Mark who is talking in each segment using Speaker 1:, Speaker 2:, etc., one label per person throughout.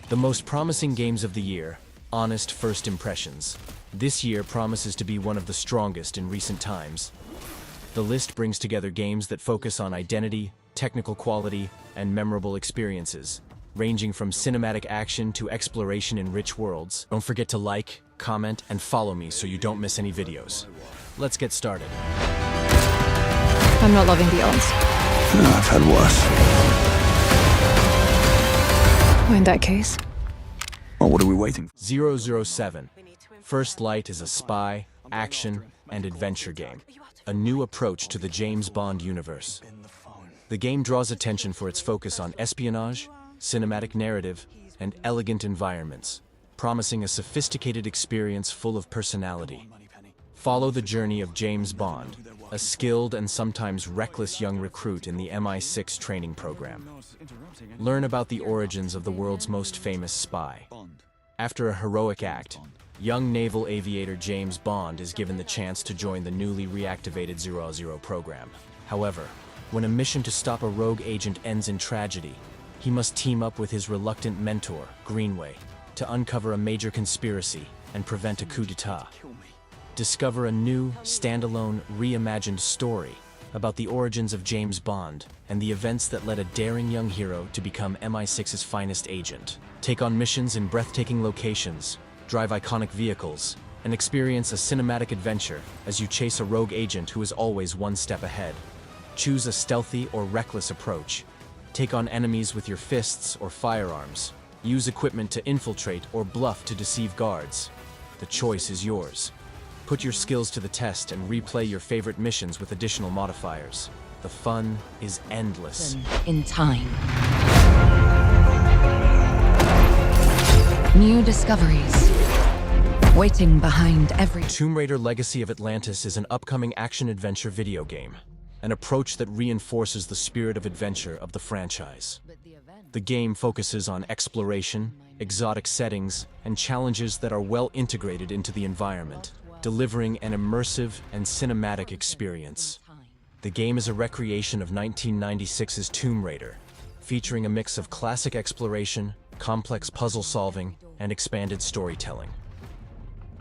Speaker 1: The most promising games of the year, honest first impressions. This year promises to be one of the strongest in recent times. The list brings together games that focus on identity, technical quality, and memorable experiences, ranging from cinematic action to exploration in rich worlds. Don't forget to like, comment, and follow me so you don't miss any videos. Let's get started.
Speaker 2: I'm not loving the odds.
Speaker 3: I've had worse.
Speaker 2: In that case,
Speaker 3: Well, what are we waiting for?
Speaker 1: 007. First Light is a spy, action, and adventure game. A new approach to the James Bond universe. The game draws attention for its focus on espionage, cinematic narrative, and elegant environments, promising a sophisticated experience full of personality. Follow the journey of James Bond, a skilled and sometimes reckless young recruit in the MI6 training program. Learn about the origins of the world's most famous spy. After a heroic act, young naval aviator James Bond is given the chance to join the newly reactivated 00 program. However, when a mission to stop a rogue agent ends in tragedy, he must team up with his reluctant mentor, Greenway, to uncover a major conspiracy and prevent a coup d'etat. Discover a new, standalone, reimagined story about the origins of James Bond and the events that led a daring young hero to become MI6's finest agent. Take on missions in breathtaking locations, drive iconic vehicles, and experience a cinematic adventure as you chase a rogue agent who is always one step ahead. Choose a stealthy or reckless approach. Take on enemies with your fists or firearms. Use equipment to infiltrate or bluff to deceive guards. The choice is yours. Put your skills to the test and replay your favorite missions with additional modifiers. The fun is endless.
Speaker 2: in time. New discoveries waiting behind every...
Speaker 1: Tomb Raider Legacy of Atlantis is an upcoming action-adventure video game, an approach that reinforces the spirit of adventure of the franchise. The game focuses on exploration, exotic settings, and challenges that are well integrated into the environment, delivering an immersive and cinematic experience. The game is a recreation of 1996's Tomb Raider, featuring a mix of classic exploration, complex puzzle solving, and expanded storytelling.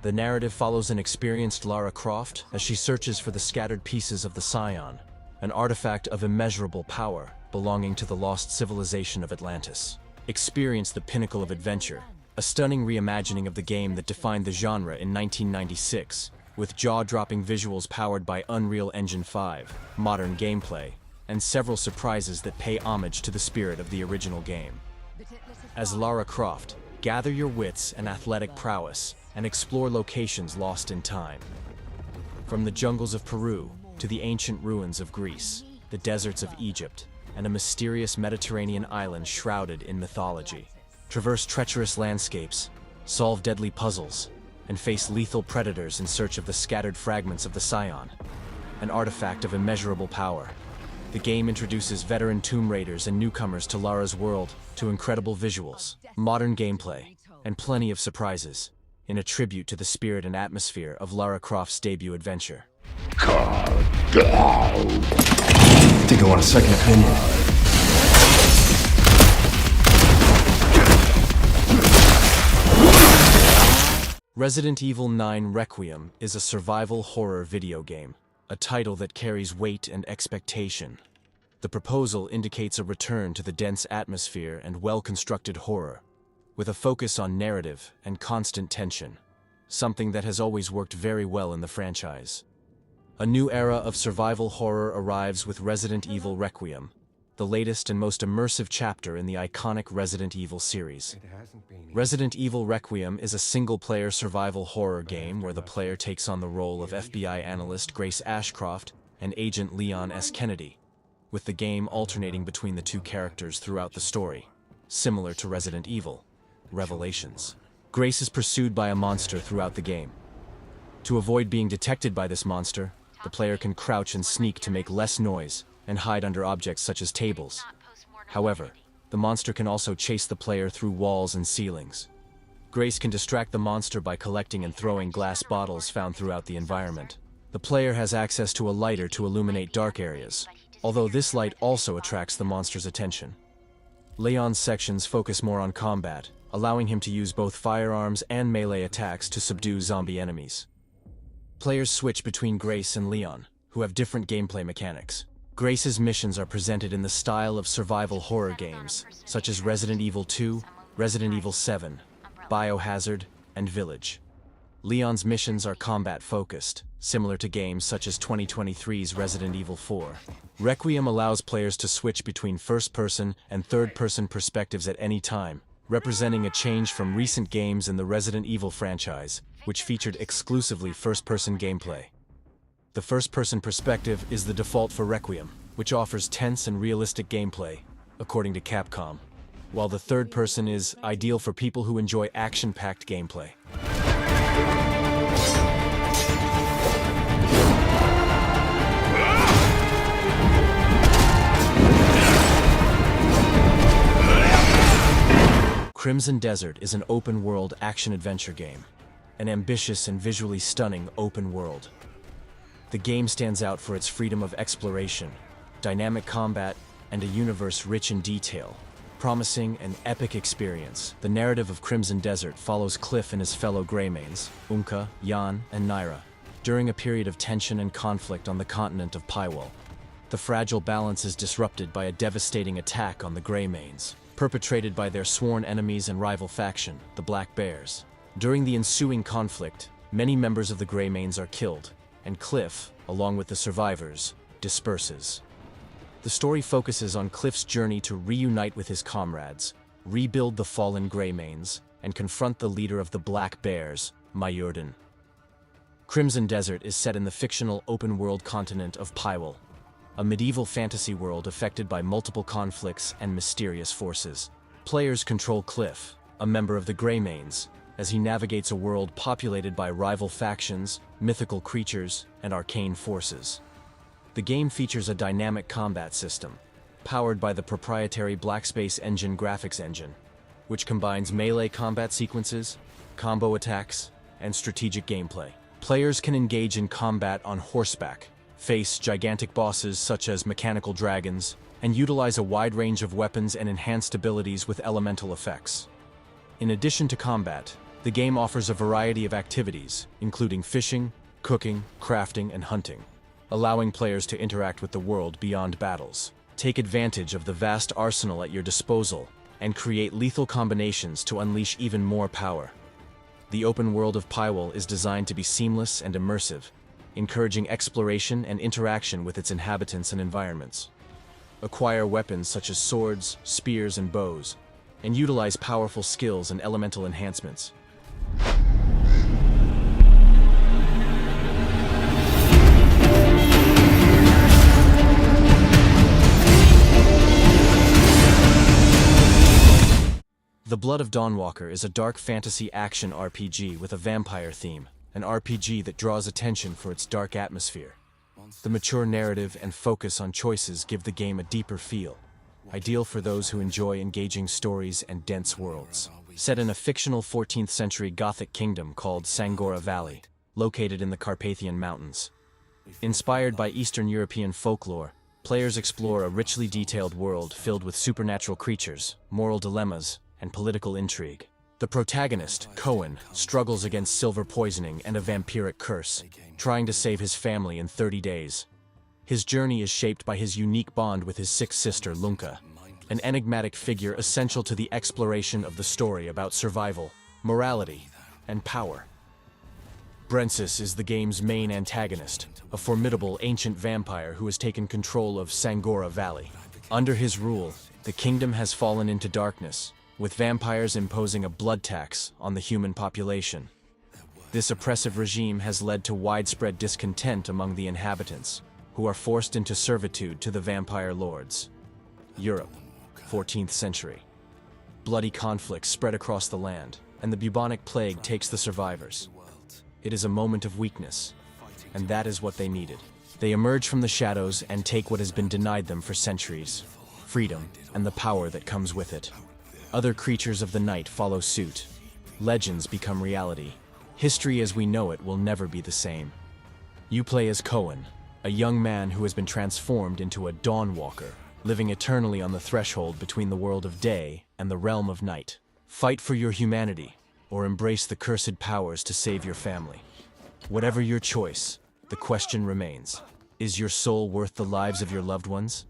Speaker 1: The narrative follows an experienced Lara Croft as she searches for the scattered pieces of the Scion, an artifact of immeasurable power belonging to the lost civilization of Atlantis. Experience the pinnacle of adventure, a stunning reimagining of the game that defined the genre in 1996, with jaw-dropping visuals powered by Unreal Engine 5, modern gameplay, and several surprises that pay homage to the spirit of the original game. As Lara Croft, gather your wits and athletic prowess and explore locations lost in time. From the jungles of Peru to the ancient ruins of Greece, the deserts of Egypt, and a mysterious Mediterranean island shrouded in mythology. Traverse treacherous landscapes, solve deadly puzzles, and face lethal predators in search of the scattered fragments of the Scion, an artifact of immeasurable power. The game introduces veteran Tomb Raiders and newcomers to Lara's world to incredible visuals, modern gameplay, and plenty of surprises, in a tribute to the spirit and atmosphere of Lara Croft's debut adventure.
Speaker 3: Think I want a second opinion.
Speaker 1: Resident Evil 9 Requiem is a survival horror video game, a title that carries weight and expectation. The proposal indicates a return to the dense atmosphere and well-constructed horror, with a focus on narrative and constant tension, something that has always worked very well in the franchise. A new era of survival horror arrives with Resident Evil Requiem, the latest and most immersive chapter in the iconic Resident Evil series. Resident Evil Requiem is a single-player survival horror game where the player takes on the role of FBI analyst Grace Ashcroft and Agent Leon S. Kennedy, with the game alternating between the two characters throughout the story, similar to Resident Evil Revelations. Grace is pursued by a monster throughout the game. To avoid being detected by this monster, the player can crouch and sneak to make less noise and hide under objects such as tables. However, the monster can also chase the player through walls and ceilings. Grace can distract the monster by collecting and throwing glass bottles found throughout the environment. The player has access to a lighter to illuminate dark areas, although this light also attracts the monster's attention. Leon's sections focus more on combat, allowing him to use both firearms and melee attacks to subdue zombie enemies. Players switch between Grace and Leon, who have different gameplay mechanics. Grace's missions are presented in the style of survival horror games, such as Resident Evil 2, Resident Evil 7, Biohazard, and Village. Leon's missions are combat-focused, similar to games such as 2023's Resident Evil 4. Requiem allows players to switch between first-person and third-person perspectives at any time, representing a change from recent games in the Resident Evil franchise, which featured exclusively first-person gameplay. The first-person perspective is the default for Requiem, which offers tense and realistic gameplay, according to Capcom, while the third person is ideal for people who enjoy action-packed gameplay. Crimson Desert is an open-world action-adventure game, an ambitious and visually stunning open world. The game stands out for its freedom of exploration, dynamic combat, and a universe rich in detail, promising an epic experience. The narrative of Crimson Desert follows Cliff and his fellow Greymanes, Unka, Jan, and Naira, during a period of tension and conflict on the continent of Pywall. The fragile balance is disrupted by a devastating attack on the Greymanes, perpetrated by their sworn enemies and rival faction, the Black Bears. During the ensuing conflict, many members of the Greymanes are killed, and Cliff, along with the survivors, disperses. The story focuses on Cliff's journey to reunite with his comrades, rebuild the fallen Greymanes, and confront the leader of the Black Bears, Majordan. Crimson Desert is set in the fictional open-world continent of Pywall, a medieval fantasy world affected by multiple conflicts and mysterious forces. Players control Cliff, a member of the Greymanes, as he navigates a world populated by rival factions, mythical creatures, and arcane forces. The game features a dynamic combat system, powered by the proprietary Blackspace Engine graphics engine, which combines melee combat sequences, combo attacks, and strategic gameplay. Players can engage in combat on horseback, face gigantic bosses such as mechanical dragons, and utilize a wide range of weapons and enhanced abilities with elemental effects. In addition to combat, the game offers a variety of activities, including fishing, cooking, crafting, and hunting, allowing players to interact with the world beyond battles. Take advantage of the vast arsenal at your disposal and create lethal combinations to unleash even more power. The open world of Pywall is designed to be seamless and immersive, encouraging exploration and interaction with its inhabitants and environments. Acquire weapons such as swords, spears, and bows, and utilize powerful skills and elemental enhancements. The Blood of Dawnwalker is a dark fantasy action RPG with a vampire theme, an RPG that draws attention for its dark atmosphere. The mature narrative and focus on choices give the game a deeper feel, ideal for those who enjoy engaging stories and dense worlds. Set in a fictional 14th century Gothic kingdom called Sangora Valley, located in the Carpathian Mountains. Inspired by Eastern European folklore, players explore a richly detailed world filled with supernatural creatures, moral dilemmas, and political intrigue. The protagonist, Cohen, struggles against silver poisoning and a vampiric curse, trying to save his family in 30 days. His journey is shaped by his unique bond with his sick sister, Lunka, an enigmatic figure essential to the exploration of the story about survival, morality, and power. Brensis is the game's main antagonist, a formidable ancient vampire who has taken control of Sangora Valley. Under his rule, the kingdom has fallen into darkness, with vampires imposing a blood tax on the human population. This oppressive regime has led to widespread discontent among the inhabitants, who are forced into servitude to the vampire lords. Europe, 14th century. Bloody conflicts spread across the land, and the bubonic plague takes the survivors. It is a moment of weakness, and that is what they needed. They emerge from the shadows and take what has been denied them for centuries: freedom and the power that comes with it. Other creatures of the night follow suit. Legends become reality. History as we know it will never be the same. You play as Cohen, a young man who has been transformed into a Dawnwalker, living eternally on the threshold between the world of day and the realm of night. Fight for your humanity, or embrace the cursed powers to save your family. Whatever your choice, the question remains: is your soul worth the lives of your loved ones?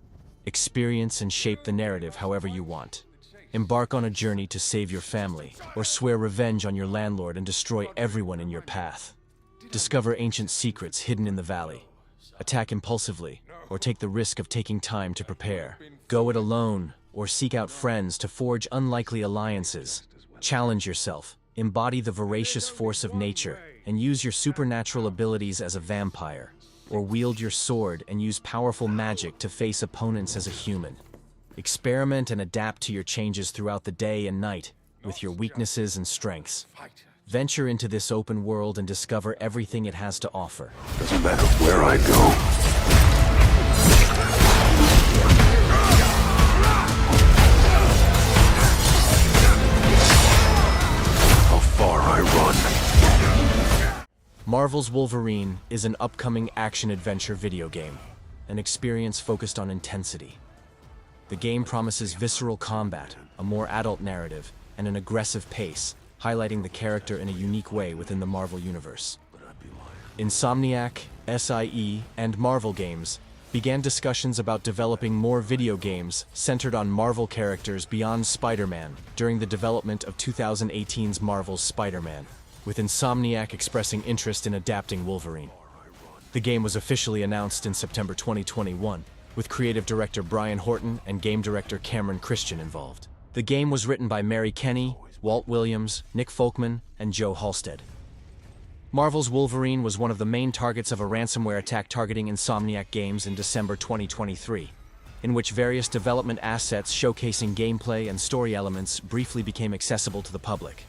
Speaker 1: Experience and shape the narrative however you want. Embark on a journey to save your family, or swear revenge on your landlord and destroy everyone in your path. Discover ancient secrets hidden in the valley. Attack impulsively, or take the risk of taking time to prepare. Go it alone, or seek out friends to forge unlikely alliances. Challenge yourself, embody the voracious force of nature, and use your supernatural abilities as a vampire. Or wield your sword and use powerful magic to face opponents as a human. Experiment and adapt to your changes throughout the day and night, with your weaknesses and strengths. Venture into this open world and discover everything it has to offer.
Speaker 3: Doesn't matter where I go. How far I run.
Speaker 1: Marvel's Wolverine is an upcoming action-adventure video game, an experience focused on intensity. The game promises visceral combat, a more adult narrative, and an aggressive pace, highlighting the character in a unique way within the Marvel Universe. Insomniac, SIE, and Marvel Games began discussions about developing more video games centered on Marvel characters beyond Spider-Man during the development of 2018's Marvel's Spider-Man, with Insomniac expressing interest in adapting Wolverine. The game was officially announced in September 2021, with creative director Brian Horton and game director Cameron Christian involved. The game was written by Mary Kenny, Walt Williams, Nick Folkman, and Joe Halstead. Marvel's Wolverine was one of the main targets of a ransomware attack targeting Insomniac Games in December 2023, in which various development assets showcasing gameplay and story elements briefly became accessible to the public.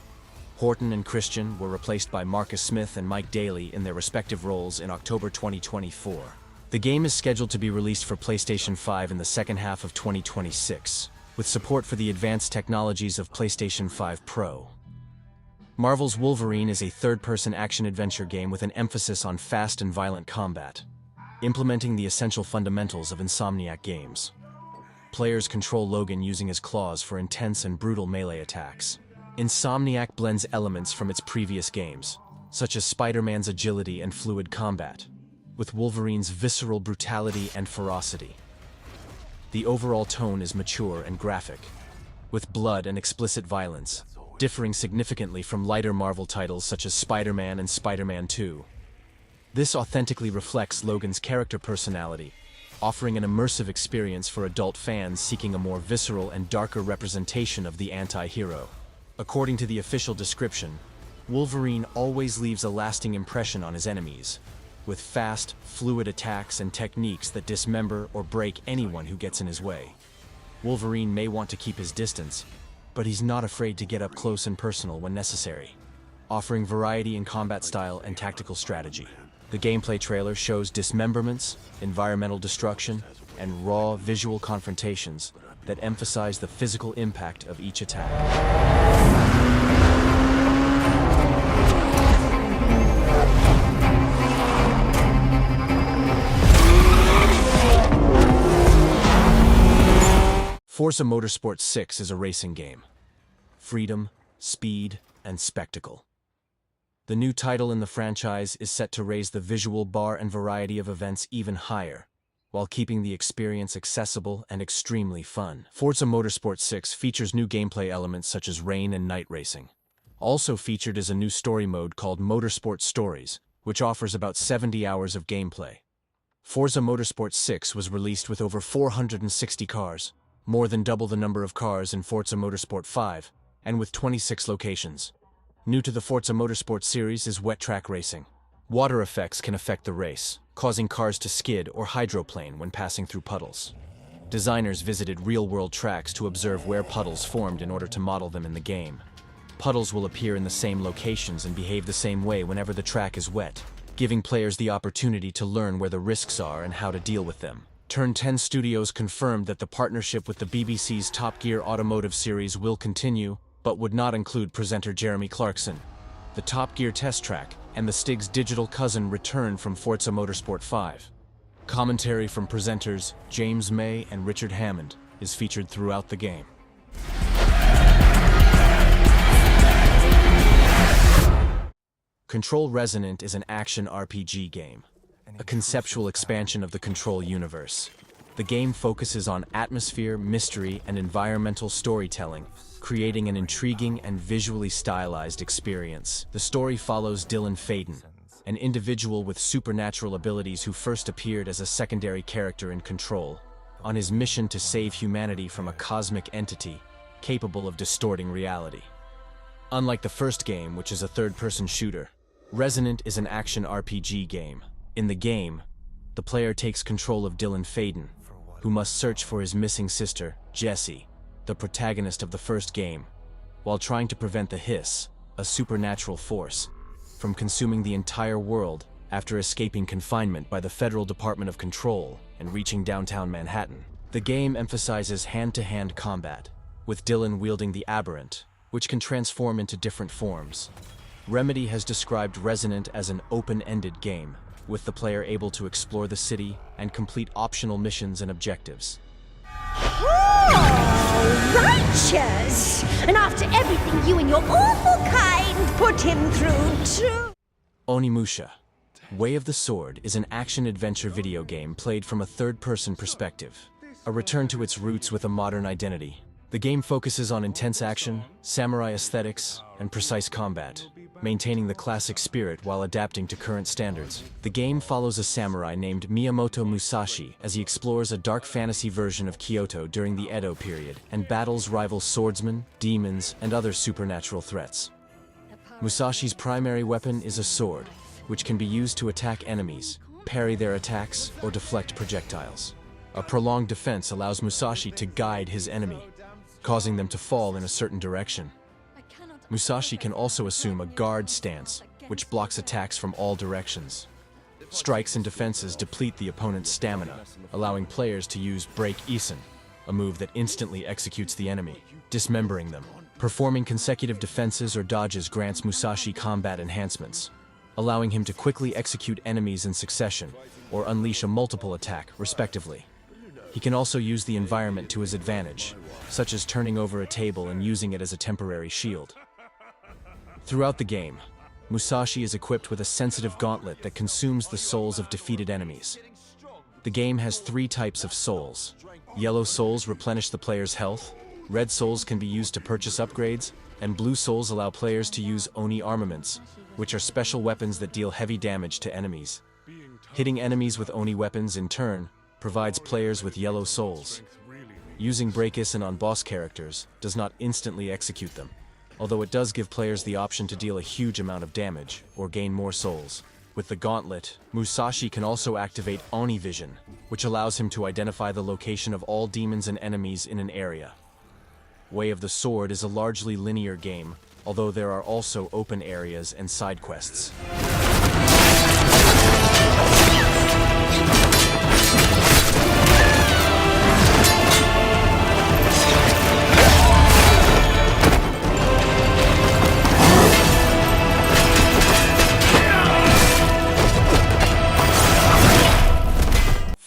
Speaker 1: Horton and Christian were replaced by Marcus Smith and Mike Daly in their respective roles in October 2024. The game is scheduled to be released for PlayStation 5 in the second half of 2026, with support for the advanced technologies of PlayStation 5 Pro. Marvel's Wolverine is a third-person action-adventure game with an emphasis on fast and violent combat, implementing the essential fundamentals of Insomniac Games. Players control Logan using his claws for intense and brutal melee attacks. Insomniac blends elements from its previous games, such as Spider-Man's agility and fluid combat, with Wolverine's visceral brutality and ferocity. The overall tone is mature and graphic, with blood and explicit violence, differing significantly from lighter Marvel titles such as Spider-Man and Spider-Man 2. This authentically reflects Logan's character personality, offering an immersive experience for adult fans seeking a more visceral and darker representation of the anti-hero. According to the official description, Wolverine always leaves a lasting impression on his enemies, with fast, fluid attacks and techniques that dismember or break anyone who gets in his way. Wolverine may want to keep his distance, but he's not afraid to get up close and personal when necessary, offering variety in combat style and tactical strategy. The gameplay trailer shows dismemberments, environmental destruction, and raw visual confrontations that emphasize the physical impact of each attack. Forza Motorsport 6 is a racing game. Freedom, speed, and spectacle. The new title in the franchise is set to raise the visual bar and variety of events even higher, while keeping the experience accessible and extremely fun. Forza Motorsport 6 features new gameplay elements such as rain and night racing. Also featured is a new story mode called Motorsport Stories, which offers about 70 hours of gameplay. Forza Motorsport 6 was released with over 460 cars, more than double the number of cars in Forza Motorsport 5, and with 26 locations. New to the Forza Motorsport series is wet track racing. Water effects can affect the race, causing cars to skid or hydroplane when passing through puddles. Designers visited real-world tracks to observe where puddles formed in order to model them in the game. Puddles will appear in the same locations and behave the same way whenever the track is wet, giving players the opportunity to learn where the risks are and how to deal with them. Turn 10 Studios confirmed that the partnership with the BBC's Top Gear automotive series will continue, but would not include presenter Jeremy Clarkson. The Top Gear test track and the Stig's digital cousin return from Forza Motorsport 5. Commentary from presenters James May and Richard Hammond is featured throughout the game. Control Resonant is an action RPG game, a conceptual expansion of the Control universe. The game focuses on atmosphere, mystery, and environmental storytelling, creating an intriguing and visually stylized experience. The story follows Dylan Faden, an individual with supernatural abilities who first appeared as a secondary character in Control, on his mission to save humanity from a cosmic entity capable of distorting reality. Unlike the first game, which is a third-person shooter, Resonant is an action RPG game. In the game, the player takes control of Dylan Faden, who must search for his missing sister, Jessie, the protagonist of the first game, while trying to prevent the Hiss, a supernatural force, from consuming the entire world after escaping confinement by the Federal Department of Control and reaching downtown Manhattan. The game emphasizes hand-to-hand combat, with Dylan wielding the Aberrant, which can transform into different forms. Remedy has described Resonant as an open-ended game, with the player able to explore the city and complete optional missions and objectives.
Speaker 4: Oh, righteous! And after everything you and your awful kind put him through, too.
Speaker 1: Onimusha Way of the Sword is an action-adventure video game played from a third-person perspective, a return to its roots with a modern identity. The game focuses on intense action, samurai aesthetics, and precise combat, maintaining the classic spirit while adapting to current standards. The game follows a samurai named Miyamoto Musashi as he explores a dark fantasy version of Kyoto during the Edo period and battles rival swordsmen, demons, and other supernatural threats. Musashi's primary weapon is a sword, which can be used to attack enemies, parry their attacks, or deflect projectiles. A prolonged defense allows Musashi to guide his enemy, causing them to fall in a certain direction. Musashi can also assume a guard stance, which blocks attacks from all directions. Strikes and defenses deplete the opponent's stamina, allowing players to use Break Isen, a move that instantly executes the enemy, dismembering them. Performing consecutive defenses or dodges grants Musashi combat enhancements, allowing him to quickly execute enemies in succession, or unleash a multiple attack, respectively. He can also use the environment to his advantage, such as turning over a table and using it as a temporary shield. Throughout the game, Musashi is equipped with a sensitive gauntlet that consumes the souls of defeated enemies. The game has 3 types of souls. Yellow souls replenish the player's health, red souls can be used to purchase upgrades, and blue souls allow players to use Oni armaments, which are special weapons that deal heavy damage to enemies. Hitting enemies with Oni weapons, in turn, provides players with yellow souls. Using Break Isen on boss characters does not instantly execute them, although it does give players the option to deal a huge amount of damage or gain more souls. With the gauntlet, Musashi can also activate Oni Vision, which allows him to identify the location of all demons and enemies in an area. Way of the Sword is a largely linear game, although there are also open areas and side quests.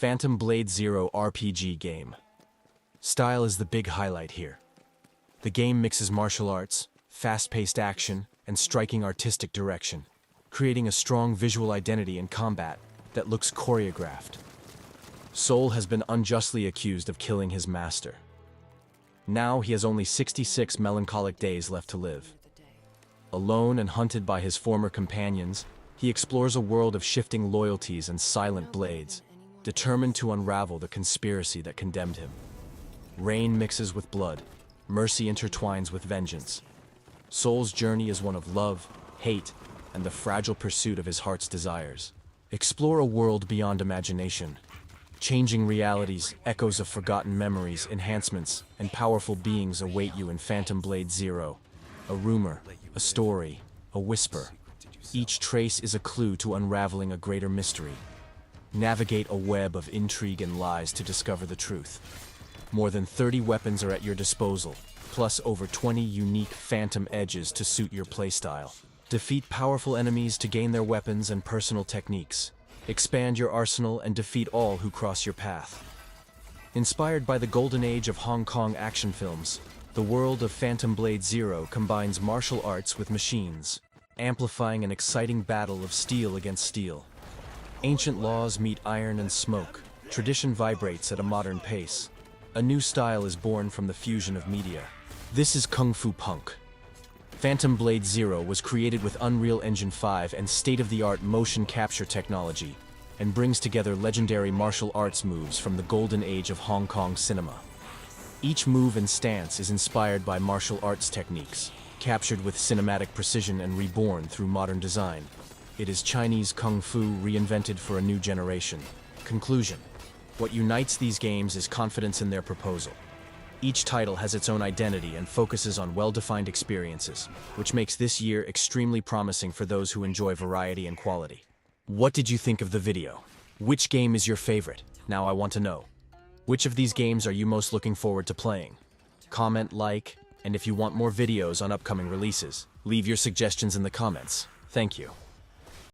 Speaker 1: Phantombladezero RPG game. Style is the big highlight here. The game mixes martial arts, fast-paced action, and striking artistic direction, creating a strong visual identity in combat that looks choreographed. Soul has been unjustly accused of killing his master. Now he has only 66 melancholic days left to live. Alone and hunted by his former companions, he explores a world of shifting loyalties and silent blades, determined to unravel the conspiracy that condemned him. Rain mixes with blood, mercy intertwines with vengeance. Soul's journey is one of love, hate, and the fragile pursuit of his heart's desires. Explore a world beyond imagination. Changing realities, echoes of forgotten memories, enhancements, and powerful beings await you in Phantombladezero. A rumor, a story, a whisper. Each trace is a clue to unraveling a greater mystery. Navigate a web of intrigue and lies to discover the truth. More than 30 weapons are at your disposal, plus over 20 unique phantom edges to suit your playstyle. Defeat powerful enemies to gain their weapons and personal techniques. Expand your arsenal and defeat all who cross your path. Inspired by the golden age of Hong Kong action films, the world of Phantombladezero combines martial arts with machines, amplifying an exciting battle of steel against steel. Ancient laws meet iron and smoke. Tradition vibrates at a modern pace. A new style is born from the fusion of media. This is Kung Fu Punk. Phantombladezero was created with Unreal Engine 5 and state-of-the-art motion capture technology, and brings together legendary martial arts moves from the golden age of Hong Kong cinema. Each move and stance is inspired by martial arts techniques, captured with cinematic precision and reborn through modern design. It is Chinese Kung Fu reinvented for a new generation. Conclusion. What unites these games is confidence in their proposal. Each title has its own identity and focuses on well-defined experiences, which makes this year extremely promising for those who enjoy variety and quality. What did you think of the video? Which game is your favorite? Now I want to know. Which of these games are you most looking forward to playing? Comment, like, and if you want more videos on upcoming releases, leave your suggestions in the comments. Thank you.